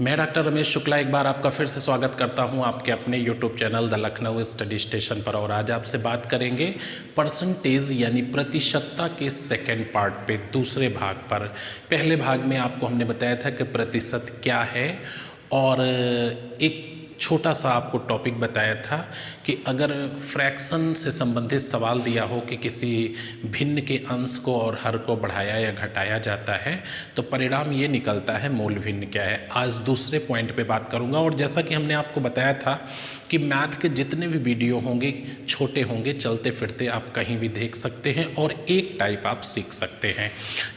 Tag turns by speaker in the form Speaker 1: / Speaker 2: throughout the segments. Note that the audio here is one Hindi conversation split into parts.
Speaker 1: मैं डॉक्टर रमेश शुक्ला एक बार आपका फिर से स्वागत करता हूं आपके अपने YouTube channel the Lucknow study station पर। और आज आपसे बात करेंगे परसेंटेज यानी प्रतिशतता के सेकंड पार्ट पे, दूसरे भाग पर। पहले भाग में आपको हमने बताया था कि प्रतिशत क्या है और एक छोटा सा आपको टॉपिक बताया था कि अगर फ्रैक्शन से संबंधित सवाल दिया हो कि किसी भिन्न के अंश को और हर को बढ़ाया या घटाया जाता है तो परिणाम ये निकलता है मूल भिन्न क्या है। आज दूसरे पॉइंट पे बात करूंगा। और जैसा कि हमने आपको बताया था कि मैथ के जितने भी वीडियो होंगे छोटे होंगे, चलते फिरते आप कहीं भी देख सकते हैं और एक टाइप आप सीख सकते हैं।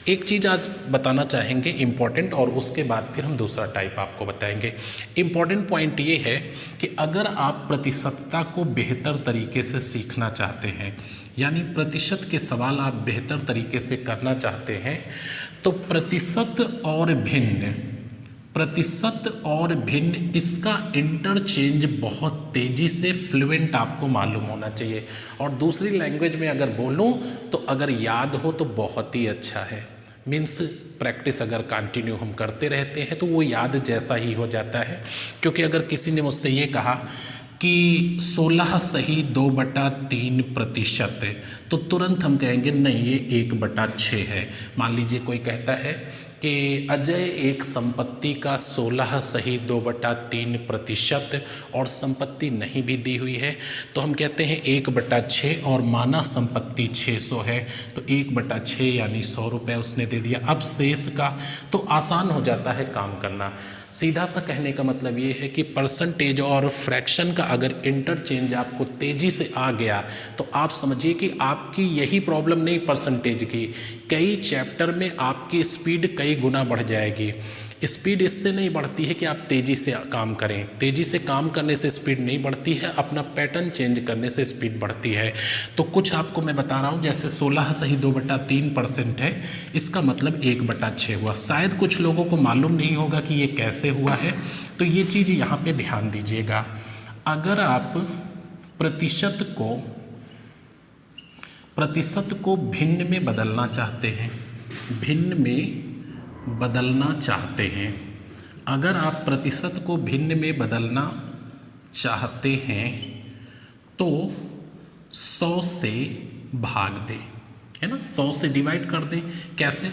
Speaker 1: एक चीज़ आज बताना चाहेंगे इम्पॉर्टेंट, और उसके बाद फिर हम दूसरा टाइप आपको बताएंगे। इम्पॉर्टेंट पॉइंट ये है कि अगर आप प्रतिशतता को बेहतर तरीके से सीखना चाहते हैं, यानी प्रतिशत के सवाल आप बेहतर तरीके से करना चाहते हैं, तो प्रतिशत और भिन्न इसका इंटरचेंज बहुत तेज़ी से फ्लुएंट आपको मालूम होना चाहिए। और दूसरी लैंग्वेज में अगर बोलूं तो अगर याद हो तो बहुत ही अच्छा है। मीन्स प्रैक्टिस अगर कंटिन्यू हम करते रहते हैं तो वो याद जैसा ही हो जाता है। क्योंकि अगर किसी ने मुझसे ये कहा कि 16 सही 2/3%, तो तुरंत हम कहेंगे नहीं, ये 1/6 है। मान लीजिए कोई कहता है कि अजय एक संपत्ति का 16 सही 2/3% और संपत्ति नहीं भी दी हुई है, तो हम कहते हैं 1/6, और माना संपत्ति 600 है तो 1/6 यानी 100 रुपये उसने दे दिया। अब शेष का तो आसान हो जाता है काम करना। सीधा सा कहने का मतलब ये है कि परसेंटेज और फ्रैक्शन का अगर इंटरचेंज आपको तेज़ी से आ गया तो आप समझिए कि आपकी यही प्रॉब्लम नहीं परसेंटेज की, कई चैप्टर में आपकी स्पीड कई गुना बढ़ जाएगी। स्पीड इससे नहीं बढ़ती है कि आप तेज़ी से काम करें, तेज़ी से काम करने से स्पीड नहीं बढ़ती है, अपना पैटर्न चेंज करने से स्पीड बढ़ती है। तो कुछ आपको मैं बता रहा हूँ, जैसे 16 सही 2/3% है, इसका मतलब 1/6 हुआ। शायद कुछ लोगों को मालूम नहीं होगा कि ये कैसे हुआ है, तो ये चीज़ यहाँ पे ध्यान दीजिएगा। अगर आप प्रतिशत को भिन्न में बदलना चाहते हैं, अगर आप प्रतिशत को भिन्न में बदलना चाहते हैं तो 100 से भाग दें, है ना, 100 से डिवाइड कर दें। कैसे?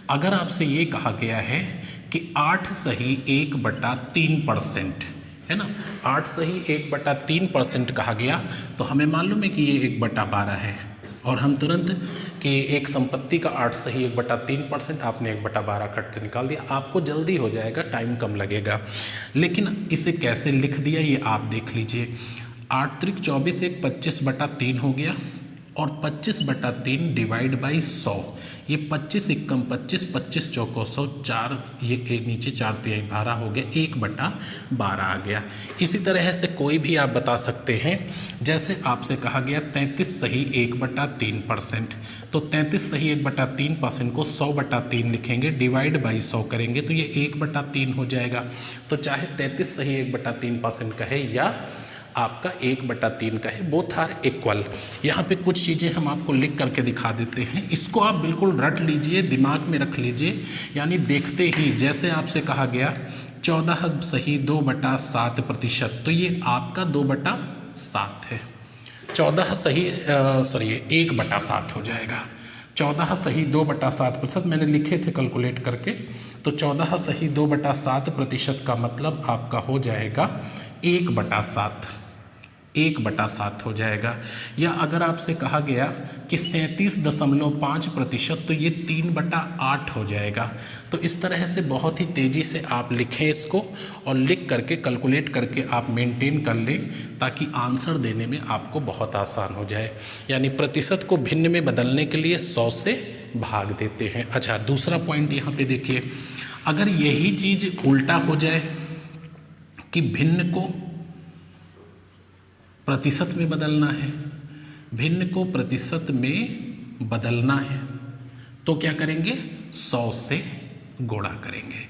Speaker 1: अगर आपसे ये कहा गया है कि 8 सही 1/3%, है ना, 8 सही 1/3% कहा गया, तो हमें मालूम है कि ये 1/12 है, और हम तुरंत कि एक संपत्ति का 8 सही 1/3%, आपने 1/12 कट से निकाल दिया, आपको जल्दी हो जाएगा, टाइम कम लगेगा। लेकिन इसे कैसे लिख दिया ये आप देख लीजिए। 8 त्रिक 24, 25/3 हो गया, और 25/3 डिवाइड बाई 100, ये 25 एकम 25, 25 चौको 100, 4 ये नीचे 4 तिहाई 12 हो गया, 1/12 आ गया। इसी तरह से कोई भी आप बता सकते हैं। जैसे आपसे कहा गया 33 सही 1/3%, तो 33 सही 1/3% को 100/3 लिखेंगे, डिवाइड बाई 100 करेंगे तो ये 1/3 हो जाएगा। तो चाहे 33 सही 1/3% कहे या आपका 1/3 का है, बोथ आर इक्वल। यहाँ पे कुछ चीज़ें हम आपको लिख करके दिखा देते हैं, इसको आप बिल्कुल रट लीजिए, दिमाग में रख लीजिए। यानी देखते ही, जैसे आपसे कहा गया 14 सही 2/7%, तो ये आपका 2/7 है। 14 सही 1/7 हो जाएगा। 14 सही 2/7%, मैंने लिखे थे कैलकुलेट करके, तो 14 सही 2/7% का मतलब आपका हो जाएगा 1/7 हो जाएगा। या अगर आपसे कहा गया कि 37.5%, तो ये 3/8 हो जाएगा। तो इस तरह से बहुत ही तेज़ी से आप लिखें इसको, और लिख करके कैलकुलेट करके आप मेंटेन कर लें, ताकि आंसर देने में आपको बहुत आसान हो जाए। यानी प्रतिशत को भिन्न में बदलने के लिए 100 से भाग देते हैं। अच्छा, दूसरा पॉइंट यहाँ पे देखिए, अगर यही चीज़ उल्टा हो जाए कि भिन्न को प्रतिशत में बदलना है, तो क्या करेंगे? 100 से गुणा करेंगे।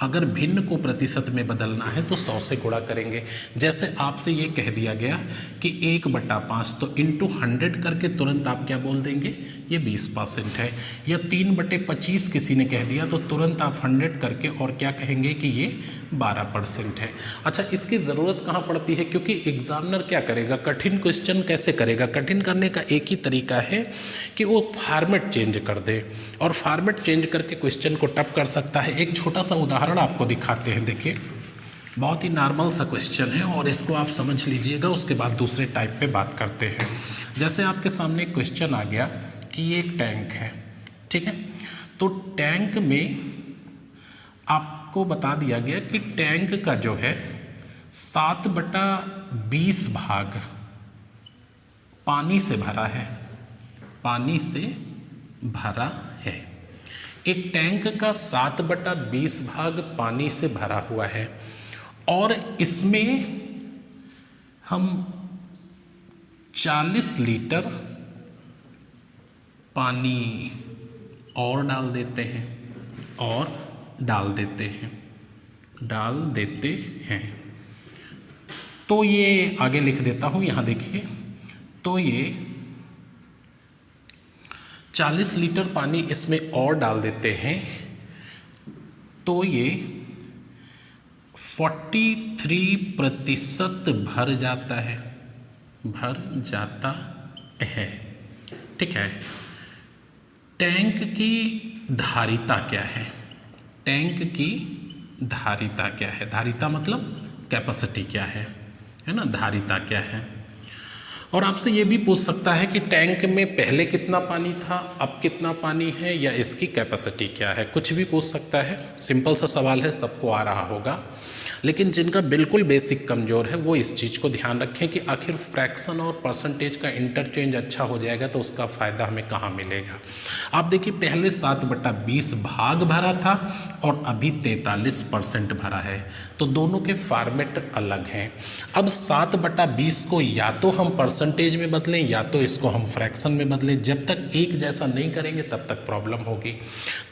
Speaker 1: अगर भिन्न को प्रतिशत में बदलना है तो 100 से गुणा करेंगे। जैसे आपसे ये कह दिया गया कि 1/5, तो इंटू 100 करके तुरंत आप क्या बोल देंगे? ये 20% है। या 3/25 किसी ने कह दिया तो तुरंत आप 100 करके और क्या कहेंगे कि ये 12% है। अच्छा, इसकी ज़रूरत कहाँ पड़ती है, क्योंकि एग्जामिनर क्या करेगा, कठिन क्वेश्चन कैसे करेगा। कठिन करने का एक ही तरीका है कि वो फॉर्मेट चेंज कर दे, और फॉर्मेट चेंज करके क्वेश्चन को टफ कर सकता है। एक छोटा सा उदाहरण आपको दिखाते हैं, देखिए बहुत ही नॉर्मल सा क्वेश्चन है और इसको आप समझ लीजिएगा, उसके बाद दूसरे टाइप पे बात करते हैं। जैसे आपके सामने एक क्वेश्चन आ गया कि ये एक टैंक है, ठीक है। तो टैंक में आपको बता दिया गया कि टैंक का जो है 7/20 भाग पानी से भरा है, पानी से भरा है। एक टैंक का 7/20 भाग पानी से भरा हुआ है और इसमें हम 40 लीटर पानी और डाल देते हैं, और डाल देते हैं। तो ये आगे लिख देता हूँ, यहाँ देखिए, तो ये 40 लीटर पानी इसमें और डाल देते हैं, तो ये 43% भर जाता है, ठीक है। टैंक की धारिता क्या है, टैंक की धारिता क्या है, धारिता मतलब कैपेसिटी क्या है ना, धारिता क्या है। और आपसे ये भी पूछ सकता है कि टैंक में पहले कितना पानी था, अब कितना पानी है, या इसकी कैपेसिटी क्या है, कुछ भी पूछ सकता है। सिंपल सा सवाल है, सबको आ रहा होगा, लेकिन जिनका बिल्कुल बेसिक कमज़ोर है वो इस चीज़ को ध्यान रखें कि आखिर फ्रैक्शन और परसेंटेज का इंटरचेंज अच्छा हो जाएगा तो उसका फ़ायदा हमें कहाँ मिलेगा। आप देखिए, पहले 7/20 भाग भरा था और अभी 43% भरा है, तो दोनों के फॉर्मेट अलग हैं। अब 7/20 को या तो हम परसेंटेज में बदलें या तो इसको हम फ्रैक्शन में बदलें। जब तक एक जैसा नहीं करेंगे तब तक प्रॉब्लम होगी।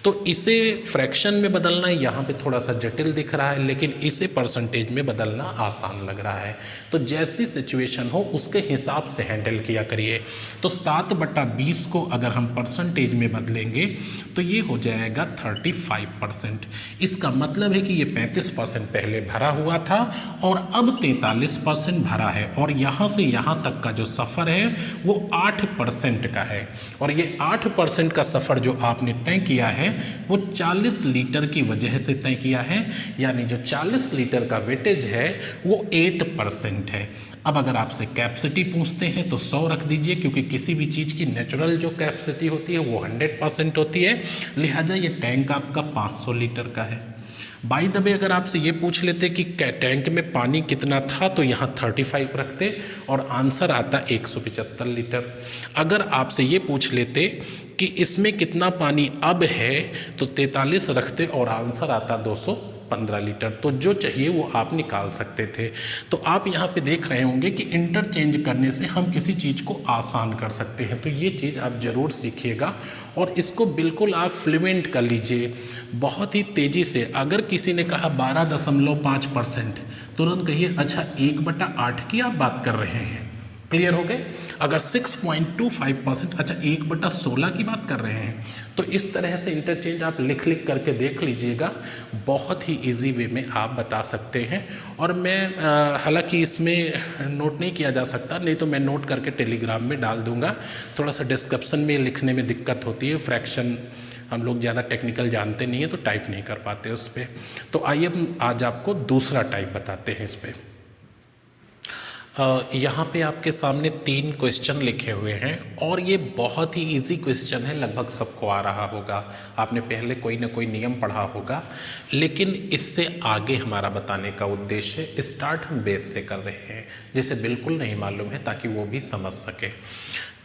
Speaker 1: तो इसे फ्रैक्शन में बदलना यहाँ पे थोड़ा सा जटिल दिख रहा है, लेकिन इसे परसेंटेज में बदलना आसान लग रहा है। तो जैसी सिचुएशन हो उसके हिसाब से हैंडल किया करिए। तो 7/20 को अगर हम परसेंटेज में बदलेंगे तो ये हो जाएगा 35%। इसका मतलब है कि ये 35% पहले भरा हुआ था और अब 43% भरा है, और यहाँ से यहाँ तक का जो सफ़र है वो 8% का है। और ये 8% का सफ़र जो आपने तय किया है वो 40 लीटर की वजह से तय किया है, यानी जो 40 लीटर का वेटेज है वो 8% है। अब अगर आपसे कैपेसिटी पूछते हैं तो 100 रख दीजिए, क्योंकि किसी भी चीज़ की नेचुरल जो कैपेसिटी होती है वो 100% होती है, लिहाजा ये टैंक आपका 500 लीटर का है। बाय द वे, अगर आपसे ये पूछ लेते कि टैंक में पानी कितना था तो यहाँ 35 रखते और आंसर आता 175 लीटर। अगर आपसे ये पूछ लेते कि इसमें कितना पानी अब है तो 43 रखते और आंसर आता 215 लीटर। तो जो चाहिए वो आप निकाल सकते थे। तो आप यहाँ पे देख रहे होंगे कि इंटरचेंज करने से हम किसी चीज़ को आसान कर सकते हैं। तो ये चीज़ आप ज़रूर सीखिएगा और इसको बिल्कुल आप फ्लुएंट कर लीजिए बहुत ही तेज़ी से। अगर किसी ने कहा 12.5%, तुरंत कहिए अच्छा 1/8 की आप बात कर रहे हैं। क्लियर हो गए? अगर 6.25%, अच्छा 1/16 की बात कर रहे हैं। तो इस तरह से इंटरचेंज आप लिख करके देख लीजिएगा, बहुत ही इजी वे में आप बता सकते हैं। और मैं हालांकि इसमें नोट नहीं किया जा सकता, नहीं तो मैं नोट करके टेलीग्राम में डाल दूंगा। थोड़ा सा डिस्क्रिप्शन में लिखने में दिक्कत होती है, फ्रैक्शन हम लोग ज़्यादा टेक्निकल जानते नहीं है तो टाइप नहीं कर पाते उस पर। तो आइए हम आज आपको दूसरा टाइप बताते हैं इस पर। यहाँ पे आपके सामने 3 क्वेश्चन लिखे हुए हैं और ये बहुत ही इजी क्वेश्चन है, लगभग सबको आ रहा होगा। आपने पहले कोई ना कोई नियम पढ़ा होगा, लेकिन इससे आगे हमारा बताने का उद्देश्य स्टार्ट हम बेस से कर रहे हैं, जिसे बिल्कुल नहीं मालूम है, ताकि वो भी समझ सके।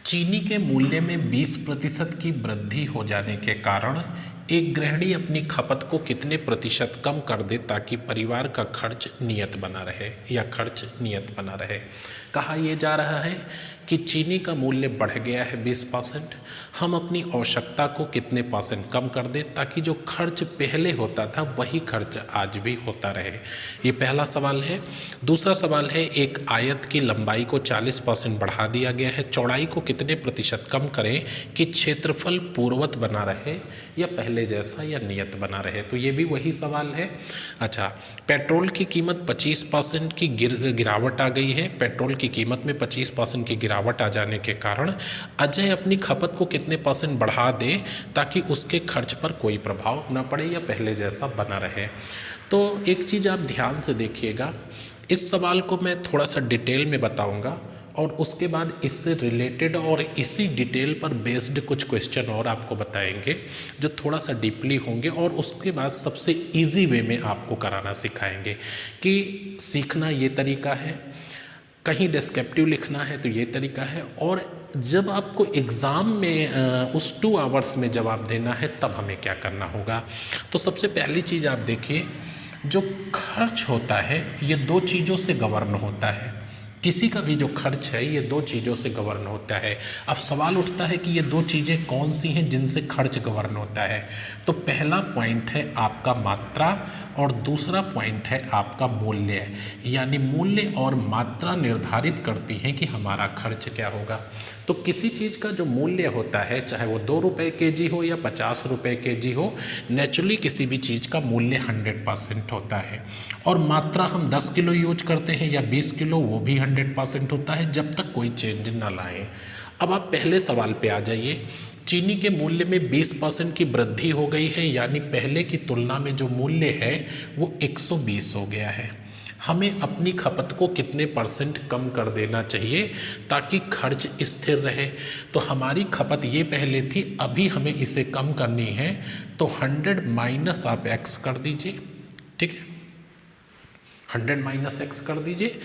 Speaker 1: चीनी के मूल्य में 20% की वृद्धि हो जाने के कारण एक गृहिणी अपनी खपत को कितने प्रतिशत कम कर दे ताकि परिवार का खर्च नियत बना रहे या खर्च नियत बना रहे। कहा यह जा रहा है कि चीनी का मूल्य बढ़ गया है 20%, हम अपनी आवश्यकता को कितने % कम कर दें ताकि जो खर्च पहले होता था वही खर्च आज भी होता रहे। ये पहला सवाल है। दूसरा सवाल है, एक आयत की लंबाई को 40% बढ़ा दिया गया है, चौड़ाई को कितने प्रतिशत कम करें कि क्षेत्रफल पूर्ववत बना रहे या पहले जैसा या नियत बना रहे। तो ये भी वही सवाल है। अच्छा, पेट्रोल की कीमत 25% की गिरावट आ गई है। पेट्रोल की कीमत में 25% की गिरावट आ जाने के कारण अजय अपनी खपत को कितने % बढ़ा दे ताकि उसके खर्च पर कोई प्रभाव न पड़े या पहले जैसा बना रहे। तो एक चीज़ आप ध्यान से देखिएगा, इस सवाल को मैं थोड़ा सा डिटेल में बताऊंगा और उसके बाद इससे रिलेटेड और इसी डिटेल पर बेस्ड कुछ क्वेश्चन और आपको बताएंगे जो थोड़ा सा डीपली होंगे, और उसके बाद सबसे इजी वे में आपको कराना सिखाएंगे कि सीखना ये तरीका है, कहीं डिस्क्रिप्टिव लिखना है तो ये तरीका है, और जब आपको एग्ज़ाम में उस 2 आवर्स में जवाब देना है तब हमें क्या करना होगा। तो सबसे पहली चीज़ आप देखिए, जो खर्च होता है ये 2 चीज़ों से गवर्न होता है। किसी का भी जो खर्च है ये 2 चीज़ों से गवर्न होता है। अब सवाल उठता है कि ये 2 चीज़ें कौन सी हैं जिनसे खर्च गवर्न होता है। तो पहला पॉइंट है आपका मात्रा और दूसरा पॉइंट है आपका मूल्य। यानी मूल्य और मात्रा निर्धारित करती हैं कि हमारा खर्च क्या होगा। तो किसी चीज़ का जो मूल्य होता है, चाहे वो 2 रुपये kg हो या 50 रुपये kg हो, नेचुरली किसी भी चीज़ का मूल्य 100% होता है। और मात्रा हम 10 किलो यूज करते हैं या 20 किलो, वो भी 100% होता है जब तक कोई चेंज ना लाएं। अब आप पहले सवाल पे आ जाइए। चीनी के मूल्य में 20% की वृद्धि हो गई है, यानी पहले की तुलना में जो मूल्य है वो 120 हो गया है। हमें अपनी खपत को कितने % कम कर देना चाहिए ताकि खर्च स्थिर रहे। तो हमारी खपत ये पहले थी, अभी हमें इसे कम करनी है, तो 100 माइनस आप x कर दीजिए। ठीक है, 100 माइनस x कर दीजिए।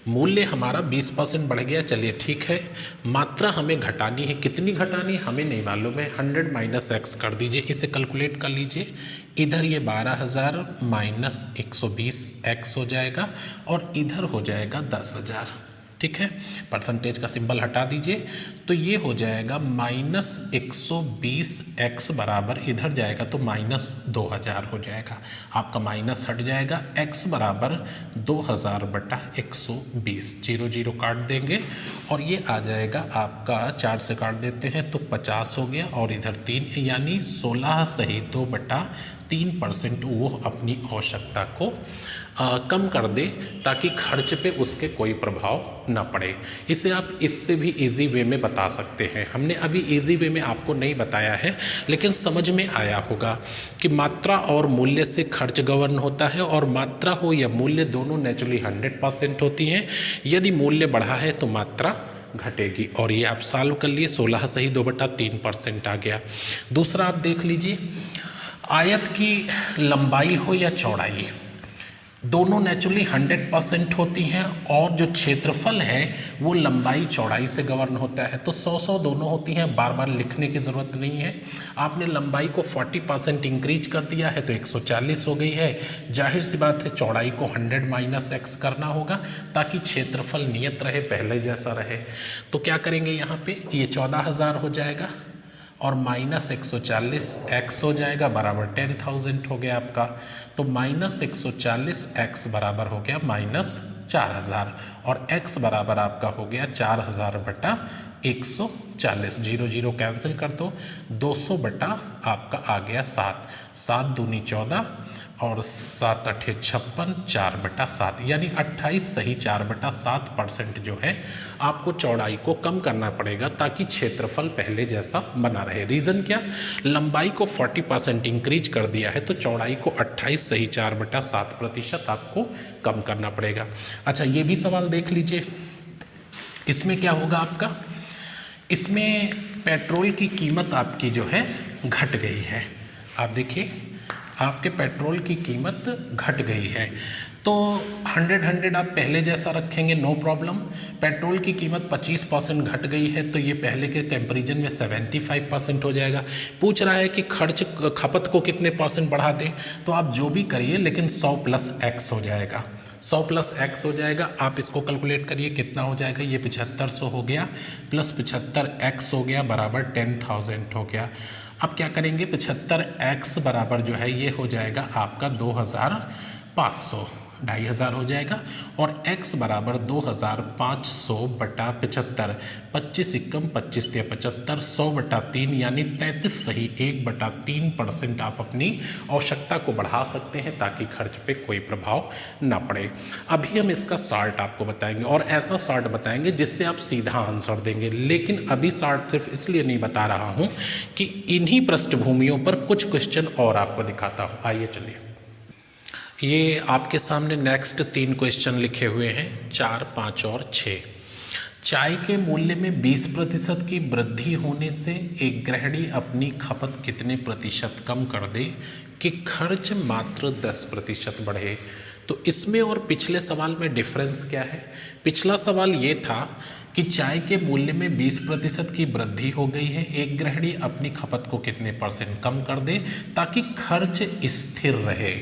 Speaker 1: मूल्य हमारा 20% बढ़ गया, चलिए ठीक है। मात्रा हमें घटानी है, कितनी घटानी है हमें नहीं मालूम है, 100 माइनस x कर दीजिए। इसे कैलकुलेट कर लीजिए। इधर ये 12,000 माइनस 120 x हो जाएगा और इधर हो जाएगा 10,000। ठीक है, परसेंटेज का सिंबल हटा दीजिए, तो ये हो जाएगा माइनस 120x बराबर, इधर जाएगा तो माइनस 2000 हो जाएगा। आपका माइनस हट जाएगा, x बराबर 2000 बटा 120, 0 0 काट देंगे और ये आ जाएगा आपका 4 से काट देते हैं तो 50 हो गया, और इधर 3, यानी 16 सही 2 बटा 3% वो अपनी आवश्यकता को कम कर दे ताकि खर्च पे उसके कोई प्रभाव ना पड़े। इसे आप इससे भी इजी वे में बता सकते हैं। हमने अभी इजी वे में आपको नहीं बताया है, लेकिन समझ में आया होगा कि मात्रा और मूल्य से खर्च गवर्न होता है, और मात्रा हो या मूल्य दोनों नेचुरली 100% होती हैं। यदि मूल्य बढ़ा है तो मात्रा घटेगी, और ये आप सॉल्व कर लिए, 16 सही 2 बटा 3% आ गया। दूसरा आप देख लीजिए, आयत की लंबाई हो या चौड़ाई, दोनों नेचुरली 100% होती हैं, और जो क्षेत्रफल है वो लंबाई चौड़ाई से गवर्न होता है। तो 100 दोनों होती हैं, बार बार लिखने की ज़रूरत नहीं है। आपने लंबाई को 40% इंक्रीज कर दिया है तो 140 हो गई है। जाहिर सी बात है चौड़ाई को 100 माइनस x करना होगा ताकि क्षेत्रफल नियत रहे, पहले जैसा रहे। तो क्या करेंगे यहाँ पे, ये 14,000 हो जाएगा और माइनस 140 x हो जाएगा बराबर 10,000 हो गया आपका। तो माइनस 140 x बराबर हो गया माइनस 4,000, और x बराबर आपका हो गया 4,000 बटा 140, 0 0 कैंसिल कर दो, 200 बटा आपका आ गया 7, 7 दूनी 14 और 7 अठे 56, 4 बटा 7, यानी 28 सही 4 बटा 7% जो है आपको चौड़ाई को कम करना पड़ेगा ताकि क्षेत्रफल पहले जैसा बना रहे। रीज़न क्या, लंबाई को 40% इंक्रीज कर दिया है तो चौड़ाई को 28 सही 4 बटा 7% आपको कम करना पड़ेगा। अच्छा, ये भी सवाल देख लीजिए, इसमें क्या होगा आपका, इसमें पेट्रोल की कीमत आपकी जो है घट गई है। आप देखिए, आपके पेट्रोल की कीमत घट गई है, तो 100 आप पहले जैसा रखेंगे, नो प्रॉब्लम। पेट्रोल की कीमत 25% घट गई है, तो ये पहले के कंपैरिजन में 75% हो जाएगा। पूछ रहा है कि खपत को कितने % बढ़ा दें, तो आप जो भी करिए लेकिन 100 + x हो जाएगा, 100 + x हो जाएगा। आप इसको कैलकुलेट करिए कितना हो जाएगा, ये 7500 हो गया प्लस 75x हो गया बराबर 10,000 हो गया। अब क्या करेंगे, 75x बराबर जो है ये हो जाएगा आपका 2500, 2500 हो जाएगा, और x बराबर 2500 बटा 75, 25 × 25 = 75, 100 बटा 3 यानी 33 सही 1/3% आप अपनी आवश्यकता को बढ़ा सकते हैं ताकि खर्च पे कोई प्रभाव ना पड़े। अभी हम इसका शार्ट आपको बताएंगे, और ऐसा शार्ट बताएंगे जिससे आप सीधा आंसर देंगे। लेकिन अभी शार्ट सिर्फ इसलिए नहीं बता रहा हूँ कि इन्हीं पृष्ठभूमियों पर कुछ क्वेश्चन और आपको दिखाता हूँ। आइए चलिए, ये आपके सामने नेक्स्ट 3 क्वेश्चन लिखे हुए हैं, 4, 5 और 6। चाय के मूल्य में 20% की वृद्धि होने से एक गृहिणी अपनी खपत कितने प्रतिशत कम कर दे कि खर्च मात्र 10% बढ़े। तो इसमें और पिछले सवाल में डिफरेंस क्या है? पिछला सवाल ये था कि चाय के मूल्य में 20% की वृद्धि हो गई है, एक गृहिणी अपनी खपत को कितने % कम कर दे ताकि खर्च स्थिर रहे।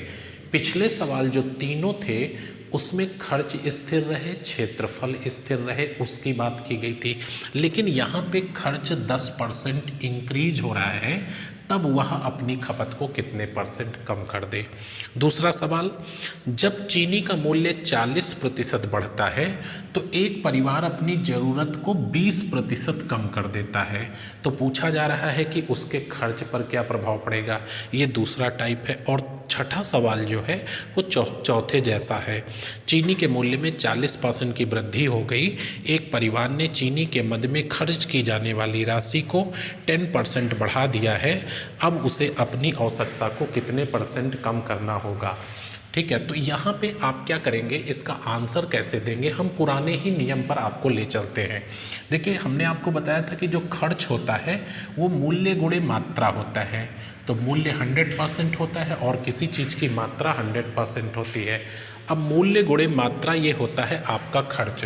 Speaker 1: पिछले सवाल जो तीनों थे उसमें खर्च स्थिर रहे, क्षेत्रफल स्थिर रहे, उसकी बात की गई थी। लेकिन यहाँ पे खर्च 10% इंक्रीज हो रहा है, तब वह अपनी खपत को कितने % कम कर दे। दूसरा सवाल, जब चीनी का मूल्य 40% बढ़ता है तो एक परिवार अपनी ज़रूरत को 20% कम कर देता है, तो पूछा जा रहा है कि उसके खर्च पर क्या प्रभाव पड़ेगा। ये दूसरा टाइप है। और छठा सवाल जो है वो चौथे जैसा है। चीनी के मूल्य में 40% की वृद्धि हो गई, एक परिवार ने चीनी के मद में खर्च की जाने वाली राशि को 10% बढ़ा दिया है, अब उसे अपनी आवश्यकता को कितने % कम करना होगा। ठीक है, तो यहाँ पे आप क्या करेंगे, इसका आंसर कैसे देंगे, हम पुराने ही नियम पर आपको ले चलते हैं। देखिए, हमने आपको बताया था कि जो खर्च होता है वो मूल्य गुणे मात्रा होता है, तो मूल्य 100% होता है और किसी चीज़ की मात्रा 100% होती है। अब मूल्य गुणे मात्रा ये होता है आपका खर्च।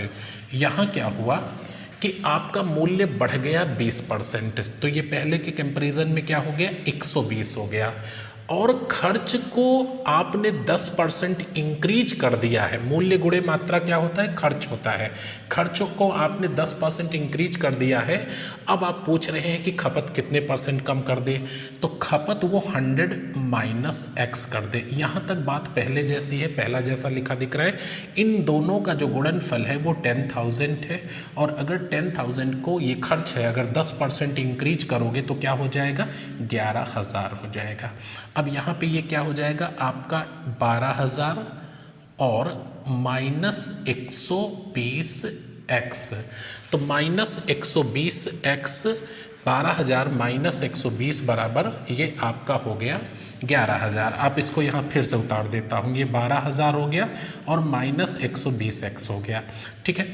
Speaker 1: यहाँ क्या हुआ कि आपका मूल्य बढ़ गया 20%, तो ये पहले के कंपैरिजन में क्या हो गया, 120 हो गया। और खर्च को आपने 10% इंक्रीज कर दिया है। मूल्य गुणे मात्रा क्या होता है, खर्च होता है। खर्चों को आपने 10% इंक्रीज कर दिया है। अब आप पूछ रहे हैं कि खपत कितने % कम कर दे, तो खपत वो 100 - x कर दे। यहाँ तक बात पहले जैसी है, पहला जैसा लिखा दिख रहा है। इन दोनों का जो गुणनफल है वो 10,000 है, और अगर 10,000 को ये खर्च है, अगर 10% इंक्रीज करोगे तो क्या हो जाएगा, 11,000 हो जाएगा। अब यहाँ पे ये क्या हो जाएगा आपका 12,000 और -120x, तो -120x 12,000 - 120 बराबर ये आपका हो गया 11,000। आप इसको यहाँ फिर से उतार देता हूँ, ये 12,000 हो गया और -120x हो गया। ठीक है,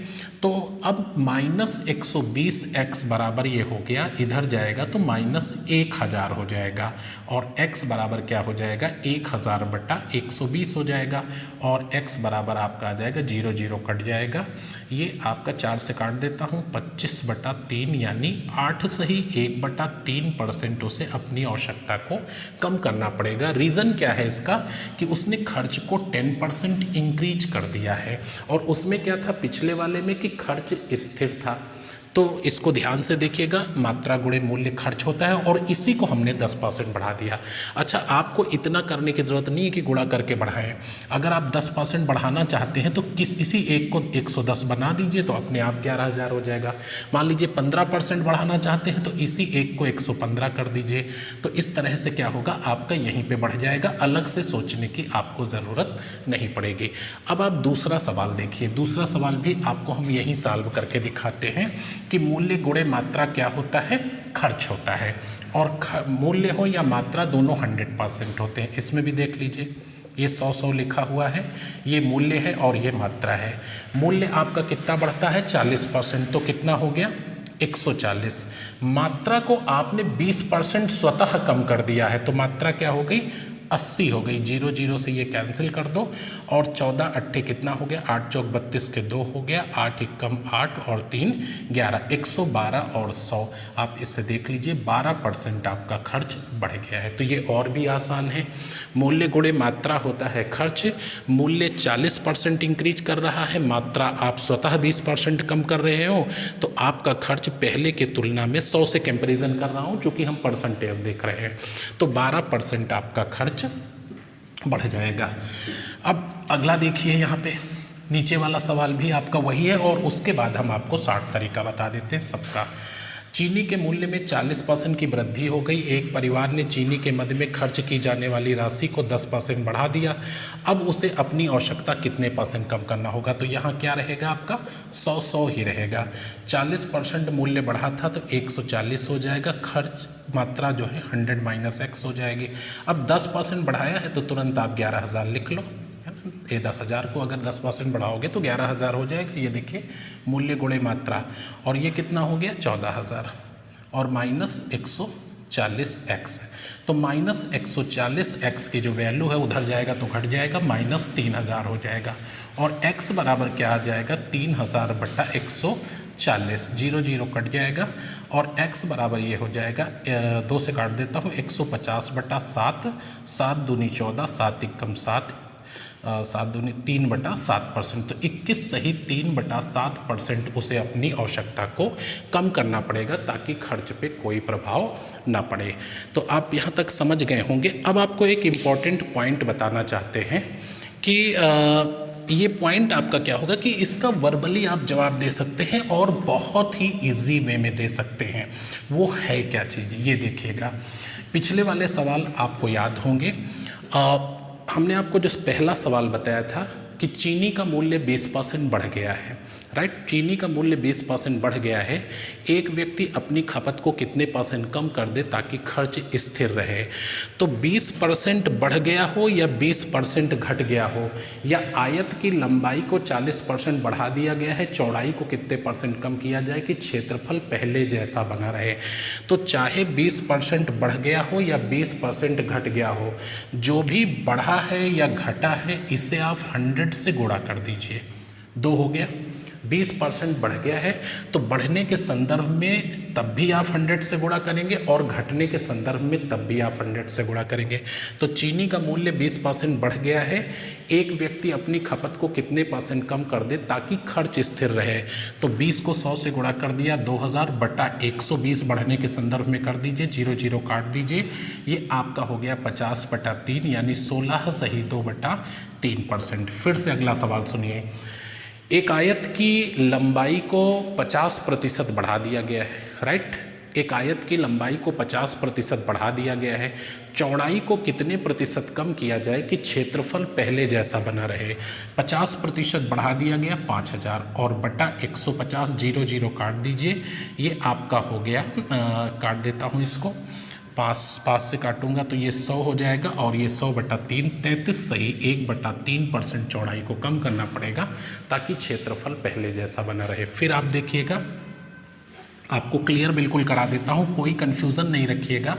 Speaker 1: तो अब -120x बराबर ये हो गया, इधर जाएगा तो -1,000 हो जाएगा, और x बराबर क्या हो जाएगा, 1,000 बटा 120 हो जाएगा, और x बराबर आपका आ जाएगा 0 0 कट जाएगा, ये आपका 4 से काट देता हूँ, 25/3 यानी 8 सही 1/3% उसे अपनी आवश्यकता को कम करना पड़ेगा। रीज़न क्या है इसका, कि उसने खर्च को 10% इंक्रीज कर दिया है, और उसमें क्या था पिछले वाले में कि खर्च स्थिर था। तो इसको ध्यान से देखिएगा, मात्रा गुणे मूल्य खर्च होता है, और इसी को हमने 10% बढ़ा दिया। अच्छा, आपको इतना करने की ज़रूरत नहीं है कि गुणा करके बढ़ाएं। अगर आप 10% बढ़ाना चाहते हैं तो इसी एक को 110 बना दीजिए, तो अपने आप 11,000 हो जाएगा। मान लीजिए 15% बढ़ाना चाहते हैं तो इसी एक को 115 कर दीजिए, तो इस तरह से क्या होगा, आपका यहीं पर बढ़ जाएगा। अलग से सोचने की आपको ज़रूरत नहीं पड़ेगी। अब आप दूसरा सवाल देखिए, दूसरा सवाल भी आपको हम यहीं सॉल्व करके दिखाते हैं कि मूल्य गुणे मात्रा क्या होता है, खर्च होता है, और मूल्य हो या मात्रा दोनों 100% होते हैं। इसमें भी देख लीजिए, ये 100 लिखा हुआ है, ये मूल्य है और ये मात्रा है। मूल्य आपका कितना बढ़ता है, 40%, तो कितना हो गया, 140। मात्रा को आपने 20% स्वतः कम कर दिया है, तो मात्रा क्या हो गई, 80 हो गई, 0 0 से ये कैंसिल कर दो और 14 अट्ठे कितना हो गया, 8 चौक 32 के 2 हो गया, 8 एकम 8 और 3 11, 112 और 100। आप इससे देख लीजिए 12% आपका खर्च बढ़ गया है। तो ये और भी आसान है। मूल्य गुणे मात्रा होता है खर्च। मूल्य 40% इंक्रीज कर रहा है, मात्रा आप स्वतः 20% कम कर रहे हो, तो आपका खर्च पहले के तुलना में 100 से कंपैरिजन कर रहा हूँ चूँकि हम परसेंटेज देख रहे हैं, तो 12% आपका खर्च बढ़ जाएगा। अब अगला देखिए, यहाँ पे नीचे वाला सवाल भी आपका वही है और उसके बाद हम आपको 60 तरीका बता देते हैं सबका। चीनी के मूल्य में 40% की वृद्धि हो गई। एक परिवार ने चीनी के मद में खर्च की जाने वाली राशि को 10% बढ़ा दिया। अब उसे अपनी आवश्यकता कितने परसेंट कम करना होगा? तो यहाँ क्या रहेगा आपका 100 ही रहेगा। 40% मूल्य बढ़ा था तो 140 हो जाएगा, खर्च मात्रा जो है 100 माइनस x हो जाएगी। अब 10% बढ़ाया है तो तुरंत आप 11,000 लिख लो, ये 10,000 को अगर 10% बढ़ाओगे तो 11,000 हो जाएगा। ये देखिए मूल्य गुणे मात्रा, और ये कितना हो गया 14,000 और माइनस 140x, तो माइनस 140x की जो वैल्यू है उधर जाएगा तो घट जाएगा, माइनस 3,000 हो जाएगा और x बराबर क्या आ जाएगा 3,000 बटा 140, 0 0 कट जाएगा और x बराबर ये हो जाएगा 2 से काट देता हूँ 150 बटा 7, 7 दूनी 14, 7 एकम 7, 7 दूनी 3/7%, तो 21 सही 3/7% उसे अपनी आवश्यकता को कम करना पड़ेगा ताकि खर्च पे कोई प्रभाव ना पड़े। तो आप यहाँ तक समझ गए होंगे। अब आपको एक इम्पॉर्टेंट पॉइंट बताना चाहते हैं कि ये पॉइंट आपका क्या होगा कि इसका वर्बली आप जवाब दे सकते हैं और बहुत ही इजी वे में दे सकते हैं। वो है क्या चीज़, ये देखिएगा। पिछले वाले सवाल आपको याद होंगे, हमने आपको जो पहला सवाल बताया था कि चीनी का मूल्य 20% बढ़ गया है, राइट। चीनी का मूल्य 20% बढ़ गया है, एक व्यक्ति अपनी खपत को कितने % कम कर दे ताकि खर्च स्थिर रहे। तो 20% बढ़ गया हो या 20% घट गया हो, या आयत की लंबाई को 40% बढ़ा दिया गया है, चौड़ाई को कितने % कम किया जाए कि क्षेत्रफल पहले जैसा बना रहे। तो चाहे 20% बढ़ गया हो या 20% घट गया हो, जो भी बढ़ा है या घटा है इसे आप 100 से गुणा कर दीजिए। 2 हो गया, 20% बढ़ गया है तो बढ़ने के संदर्भ में तब भी आप 100 से गुणा करेंगे और घटने के संदर्भ में तब भी आप 100 से गुणा करेंगे। तो चीनी का मूल्य 20% बढ़ गया है, एक व्यक्ति अपनी खपत को कितने % कम कर दे ताकि खर्च स्थिर रहे। तो 20 को 100 से गुणा कर दिया, 2000 बटा 120 बढ़ने के संदर्भ में कर दीजिए, 0 0 काट दीजिए, ये आपका हो गया 50 बटा 3 यानी 16 सही 2 बटा 3%। फिर से अगला सवाल सुनिए। एक आयत की लंबाई को 50% बढ़ा दिया गया है, राइट। एक आयत की लंबाई को 50% बढ़ा दिया गया है, चौड़ाई को कितने % कम किया जाए कि क्षेत्रफल पहले जैसा बना रहे। 50% बढ़ा दिया गया 5000 और बटा 150, 0 0 काट दीजिए, ये आपका हो गया, काट देता हूँ इसको, 5 से काटूंगा तो ये 100 हो जाएगा और ये 100 बटा 3, 33 सही 1/3% चौड़ाई को कम करना पड़ेगा ताकि क्षेत्रफल पहले जैसा बना रहे। फिर आप देखिएगा, आपको क्लियर बिल्कुल करा देता हूँ, कोई कन्फ्यूज़न नहीं रखिएगा।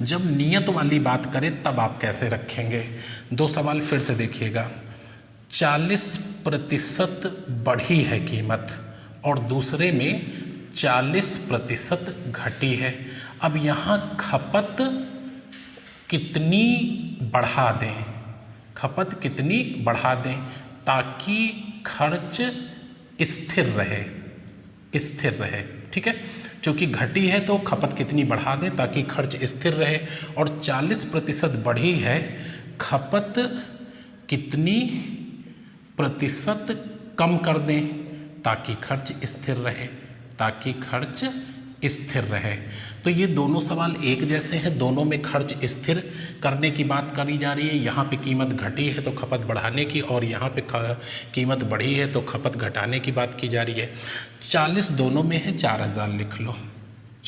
Speaker 1: जब नियत वाली बात करें तब आप कैसे रखेंगे। 2 सवाल फिर से देखिएगा। 40% बढ़ी है कीमत और दूसरे में 40% घटी है। अब यहाँ खपत कितनी बढ़ा दें, खपत कितनी बढ़ा दें ताकि खर्च स्थिर रहे, स्थिर रहे, ठीक है। चूँकि घटी है तो खपत कितनी बढ़ा दें ताकि खर्च स्थिर रहे, और 40% बढ़ी है, खपत कितनी % कम कर दें ताकि खर्च स्थिर रहे, ताकि खर्च स्थिर रहे। तो ये दोनों सवाल एक जैसे हैं, दोनों में खर्च स्थिर करने की बात करी जा रही है। यहाँ पे कीमत घटी है तो खपत बढ़ाने की, और यहाँ पे कीमत बढ़ी है तो खपत घटाने की बात की जा रही है। 40 दोनों में है, 4000 लिख लो,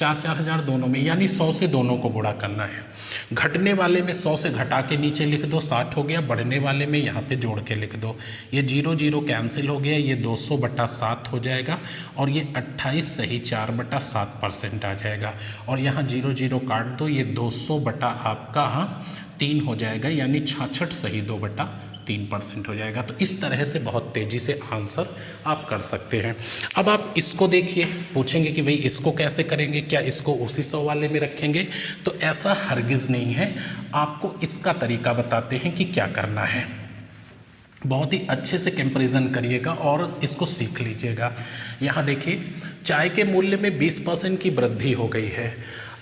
Speaker 1: 4 हज़ार दोनों में, यानी 100 से दोनों को गुणा करना है। घटने वाले में 100 से घटा के नीचे लिख दो 60 हो गया, बढ़ने वाले में यहाँ पे जोड़ के लिख दो। ये 0 0 कैंसिल हो गया, ये 200/7 हो जाएगा और ये 28 सही 4/7% आ जाएगा। और यहाँ 0 0 काट दो, ये 200 आपका 3 हो जाएगा, यानी 66 सही 2/3% हो जाएगा। तो इस तरह से बहुत तेज़ी से आंसर आप कर सकते हैं। अब आप इसको देखिए, पूछेंगे कि भाई इसको कैसे करेंगे, क्या इसको उसी 100 वाले में रखेंगे? तो ऐसा हरगिज़ नहीं है। आपको इसका तरीका बताते हैं कि क्या करना है। बहुत ही अच्छे से कंपैरिजन करिएगा और इसको सीख लीजिएगा। यहाँ देखिए, चाय के मूल्य में 20% की वृद्धि हो गई है।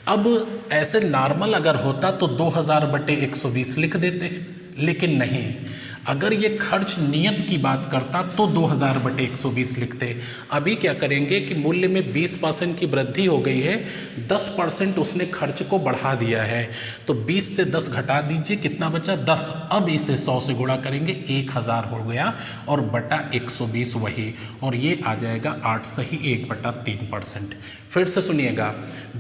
Speaker 1: अब ऐसे नॉर्मल अगर होता तो 2000/120 लिख देते, लेकिन नहीं, अगर ये खर्च नियत की बात करता तो 2000/120 लिखते। अभी क्या करेंगे कि मूल्य में 20% की वृद्धि हो गई है, 10% उसने खर्च को बढ़ा दिया है, तो 20 से 10 घटा दीजिए, कितना बचा? 10। अब इसे 100 से गुणा करेंगे, 1000 हो गया और बटा 120 वही, और ये आ जाएगा 8 सही 1/3%। फिर से सुनिएगा,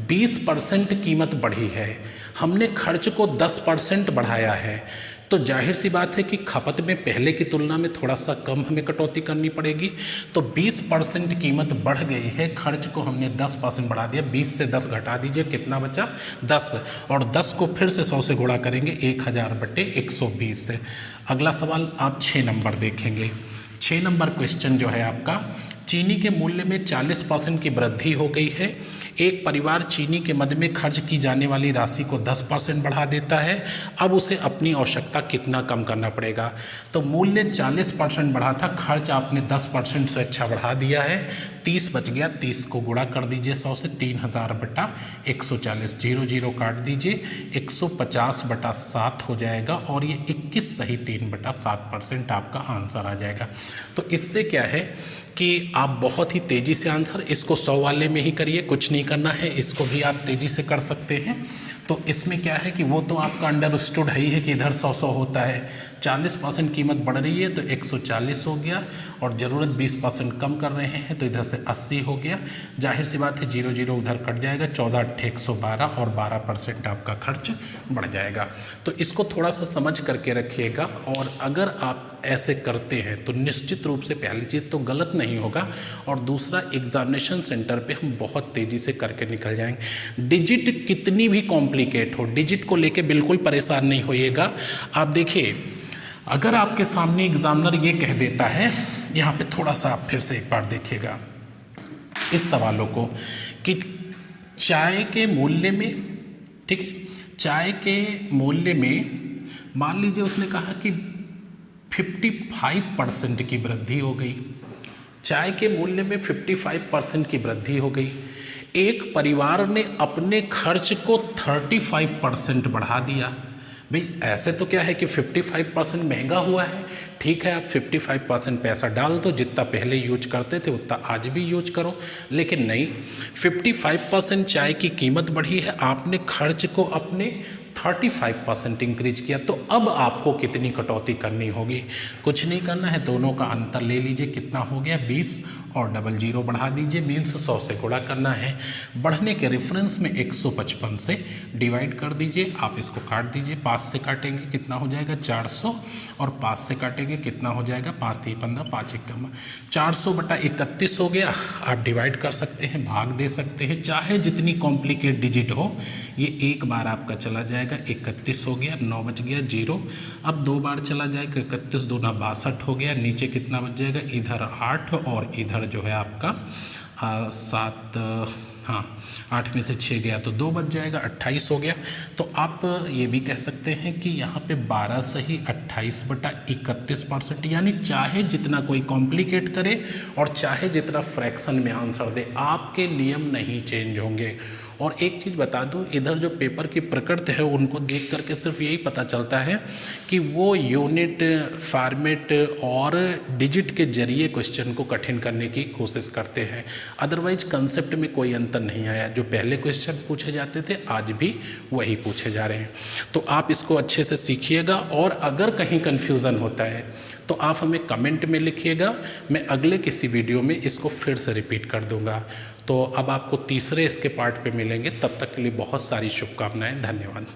Speaker 1: 20% कीमत बढ़ी है, हमने खर्च को 10% बढ़ाया है, तो जाहिर सी बात है कि खपत में पहले की तुलना में थोड़ा सा कम हमें कटौती करनी पड़ेगी। तो 20% कीमत बढ़ गई है, खर्च को हमने 10% बढ़ा दिया, 20 से 10 घटा दीजिए, कितना बचा? 10, और 10 को फिर से 100 से गुणा करेंगे, 1000/120 से। अगला सवाल आप 6 नंबर देखेंगे। 6 नंबर क्वेश्चन जो है आपका, चीनी के मूल्य में 40% की वृद्धि हो गई है। एक परिवार चीनी के मद में खर्च की जाने वाली राशि को 10% बढ़ा देता है। अब उसे अपनी आवश्यकता कितना कम करना पड़ेगा? तो मूल्य 40% बढ़ा था, खर्च आपने 10% से अच्छा बढ़ा दिया है, 30 बच गया, 30 को गुणा कर दीजिए 100 से, 3000/140, 0 0 काट दीजिए, 150/7 हो जाएगा और ये 21 सही 3/7% आपका आंसर आ जाएगा। तो इससे क्या है कि आप बहुत ही तेज़ी से आंसर, इसको 100 वाले में ही करिए, कुछ नहीं करना है, इसको भी आप तेज़ी से कर सकते हैं। तो इसमें क्या है कि वो तो आपका अंडरस्टूड है ही है कि इधर 100 होता है, 40% कीमत बढ़ रही है तो 140 हो गया, और ज़रूरत 20% कम कर रहे हैं तो इधर से 80 हो गया। जाहिर सी बात है 0 0 उधर कट जाएगा, 14 8 112 और 12% आपका खर्च बढ़ जाएगा। तो इसको थोड़ा सा समझ करके रखिएगा, और अगर आप ऐसे करते हैं तो निश्चित रूप से पहली चीज़ तो गलत नहीं होगा, और दूसरा एग्जामिनेशन सेंटर पे हम बहुत तेज़ी से करके निकल जाएंगे। डिजिट कितनी भी कॉम्प्लिकेट हो, डिजिट को लेके बिल्कुल परेशान नहीं होइएगा। आप देखिए, अगर आपके सामने एग्जामिनर ये कह देता है, यहाँ पे थोड़ा सा आप फिर से एक बार देखिएगा इस सवालों को, कि चाय के मूल्य में, ठीक है, चाय के मूल्य में मान लीजिए उसने कहा कि 55% की वृद्धि हो गई, चाय के मूल्य में 55% की वृद्धि हो गई। एक परिवार ने अपने खर्च को 35% बढ़ा दिया। भाई ऐसे तो क्या है कि 55% महंगा हुआ है, ठीक है, आप 55% पैसा डाल दो, जितना पहले यूज करते थे उतना आज भी यूज करो, लेकिन नहीं, 55% चाय की कीमत बढ़ी है, आपने खर्च को अपने 35% इंक्रीज किया, तो अब आपको कितनी कटौती करनी होगी? कुछ नहीं करना है, दोनों का अंतर ले लीजिए, कितना हो गया? 20 और 00 बढ़ा दीजिए, मीन्स 100 से गुणा करना है। बढ़ने के रेफरेंस में 155 से डिवाइड कर दीजिए, आप इसको काट दीजिए, 5 से काटेंगे कितना हो जाएगा? 400, और 5 से काटेंगे कितना हो जाएगा? 5 3 15, 5 1 400/31 हो गया। आप डिवाइड कर सकते हैं, भाग दे सकते हैं, चाहे जितनी कॉम्प्लिकेट डिजिट हो, ये एक बार आपका चला जाएगा, 31 हो गया, 9 बच गया 0। अब 2 बार चला जाएगा, 31 दूना 62 हो गया, नीचे कितना बच जाएगा? इधर 8 और इधर जो है आपका 7, हाँ 8 में से 6 गया तो 2 बच जाएगा, 28 हो गया। तो आप ये भी कह सकते हैं कि यहाँ पे 12 सही 28/31%, यानी चाहे जितना कोई कॉम्प्लिकेट करे और चाहे जितना फ्रैक्शन में आंसर दे, आपके नियम नहीं चेंज होंगे। और एक चीज़ बता दूं, इधर जो पेपर की प्रकृति है उनको देख करके सिर्फ यही पता चलता है कि वो यूनिट, फॉर्मेट और डिजिट के जरिए क्वेश्चन को कठिन करने की कोशिश करते हैं, अदरवाइज कंसेप्ट में कोई अंतर नहीं आया। जो पहले क्वेश्चन पूछे जाते थे आज भी वही पूछे जा रहे हैं। तो आप इसको अच्छे से सीखिएगा, और अगर कहीं कन्फ्यूज़न होता है तो आप हमें कमेंट में लिखिएगा, मैं अगले किसी वीडियो में इसको फिर से रिपीट कर दूंगा। तो अब आपको तीसरे इसके पार्ट पे मिलेंगे, तब तक के लिए बहुत सारी शुभकामनाएं, धन्यवाद।